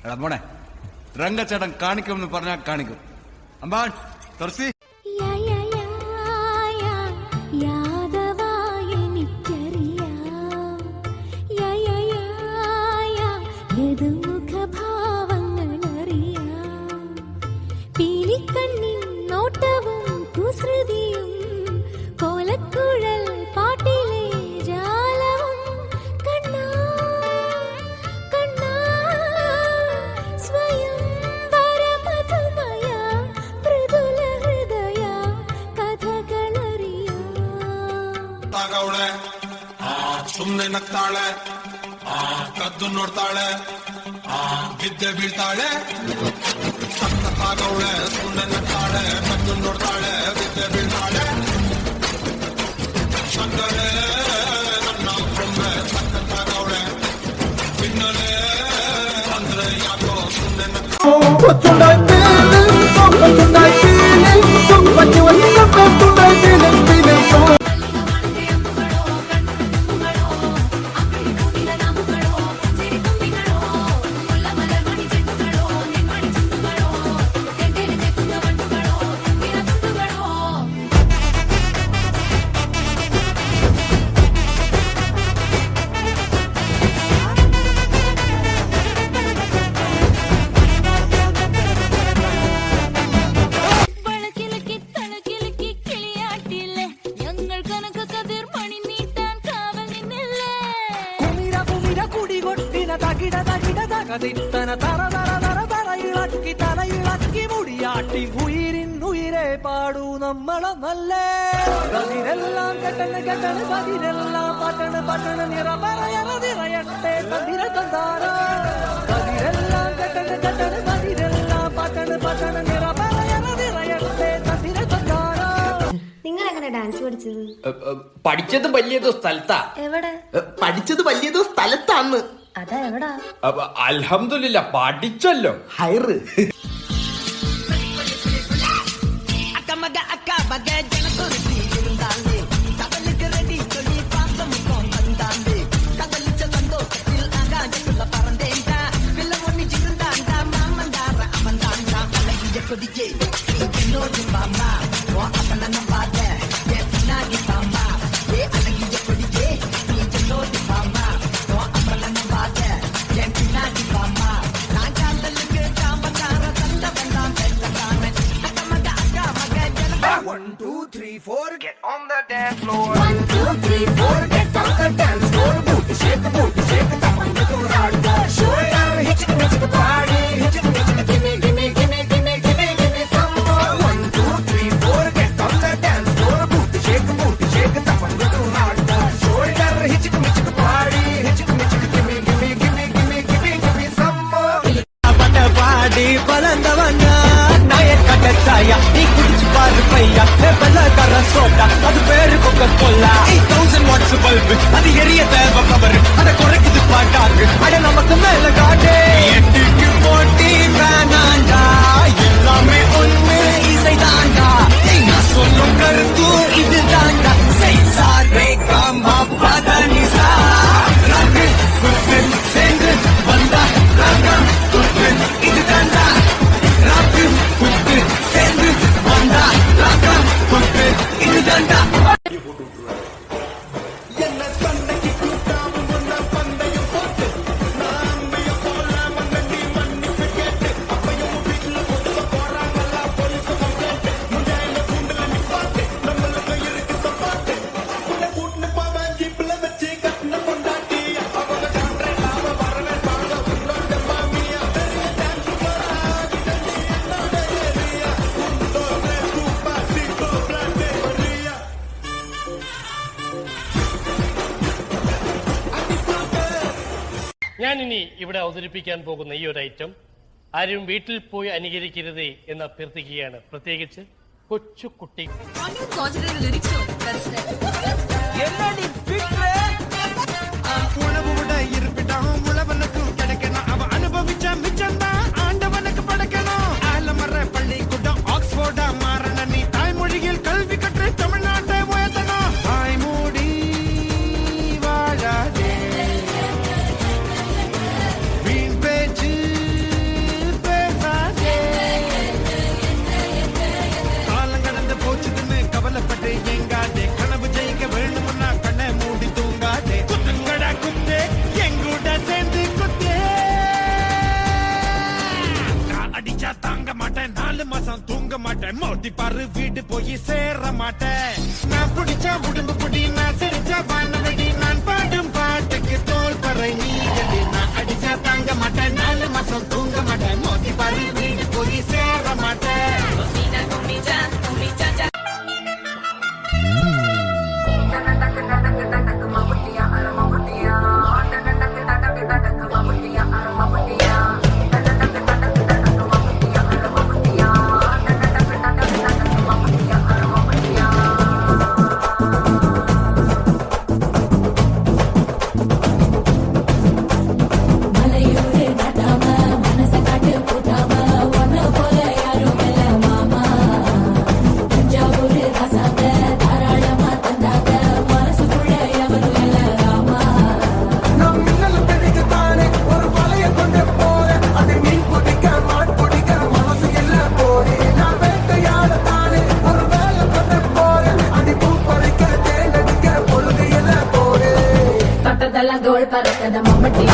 എടാ മോനെ രംഗച്ചേട്ടൻ കാണിക്കുമെന്ന് പറഞ്ഞാൽ കാണിക്കും. അമ്പാൻ തുറസി ಸುಮ್ನೆ ನಗ್ತಾಳೆ, ಕದ್ದು ನೋಡ್ತಾಳೆ, ಬಿದ್ದೆ ಬೀಳ್ತಾಳೆ. ಸಕ್ಕತ್ತಾಗವಳೆ, ಸುಮ್ನೆ ನಗ್ತಾಳೆ, ಕದ್ದು ನೋಡ್ತಾಳೆ, ಬಿದ್ದೆ ಬೀಳ್ತಾಳೆ. ಸಕ್ಕರೆ ನನ್ನ ಒಮ್ಮೆ ಸಕ್ಕತ್ತಾಗವಳೆ, ಬಿನ್ನಲೆ ಅಂದ್ರೆ ಯಾಕೋ ಸುಮ್ನೆ ഇളക്കി തലയിളക്കി മുടിയാട്ടി ഉയിരിന്നുയിരെ പാടൂ നമ്മളെ നല്ല കതിരെല്ലാം കെട്ടണ് കെട്ടണ് കതിരെല്ലാം പട്ടണ് പട്ടണ് നിറ പറയണതിറയട്ടെ കതിര തന്താര കതിരെല്ലാം കെട്ടണ് കെട്ടണ് കതിരെല്ലാം പട്ടണ് പട്ടണ് നിറ പറയണതിറയട്ടെ കതിര തന്താര. നിങ്ങൾ എങ്ങനെ ഡാൻസ് പഠിച്ചത്? പഠിച്ചത് വലിയതോ സ്ഥലത്താ. എവിടെ പഠിച്ചത് വലിയതോ സ്ഥലത്താന്ന്. അതാ എവിടാ? അൽഹംദുലില്ലാ പഠിച്ചല്ലോ. ഹൈറ് Get on the dance floor. 1, 2, 3, 4, get on the dance floor. Booty shake, tap on the hardcore. Shoulder, hit the party, hit it, gimme, gimme, gimme, gimme, gimme, gimme some more. 1, 2, 3, 4, get on the dance floor. Booty shake, tap on the hardcore. Shoulder, hit the party, hit it, gimme, gimme, gimme, gimme, gimme, gimme some more. Abata party, balandavanga, nayakataya, ikudichu paru payya, bella kara soda, adu peru Coca-Cola. 8000 watts bulb, adu eriya theva power, adu korakkudu paatag, adu namakku mela gaade. Ettikku poti vananda, ellame onnu isai daanga, na sollum karuthu idu daanga. Sai sa re ga ma pa da ni sa, rag kuttu sendu vanda raga kuttu idu daanga. Rag kuttu sendu vanda raga kuttu idu daanga. ഞാനിനി ഇവിടെ അവതരിപ്പിക്കാൻ പോകുന്ന ഈ ഒരു item ആരും വീട്ടിൽ പോയി അനുകരിക്കരുതേ എന്ന് അഭ്യർത്ഥിക്കുകയാണ്, പ്രത്യേകിച്ച് കൊച്ചുകുട്ടി. അനുഭവിച്ച മിച്ചണ്ട ആണ്ടവനക്ക് പടക്കണോ ആലമറ പള്ളിക്കൂട്ടം ഓക്സ്ഫോർഡ് മാറണ നീ തായ്മൊഴിയിൽ കൽവി കട്ട് തമിഴ്നാട്ടെ ഉയർത്തണോ വായ്മൂടി വാഴാതെ വീൺ പേച്ച് மாசம் தூங்க மாட்டேன் மோதி பாரு வீடு போய் சேர மாட்டேன் நான் பிடிச்ச உடம்பு புடி நான் சிரிச்ச வானவெடி நான் பாடும் பாட்டுக்கு தோல் பறை நீ அடி நான் அடிச்சா தாங்க மாட்டேன் 4 மாசம் தூங்க மாட்டேன் மோதி பாரு வீடு போய் சேர மாட்டேன் மலையூரு காட்டாம மனச காட்டு கூட்டாம ஒன்ன போல யாரும் இல்ல மாமா தஞ்சாவூர் ராசாங்க தாராளமா தந்தாங்க மனசுக்குள்ள எவரும் இல்ல ராமா நம் மின்னல் பிடிக்கத்தானே ஒரு வலைய கொண்டு போறேன் அது மீன் பிடிக்க மான் பிடிக்க மனசு இல்ல போறே நான் வேட்டையாடத்தானே ஒரு வேலை கொண்டு போறேன் அது பூ பறிக்க தேன் அடிக்க பொழுது இல்ல போறே தொட்டதெல்லாம் தோள் பறக்கத மம்மட்டி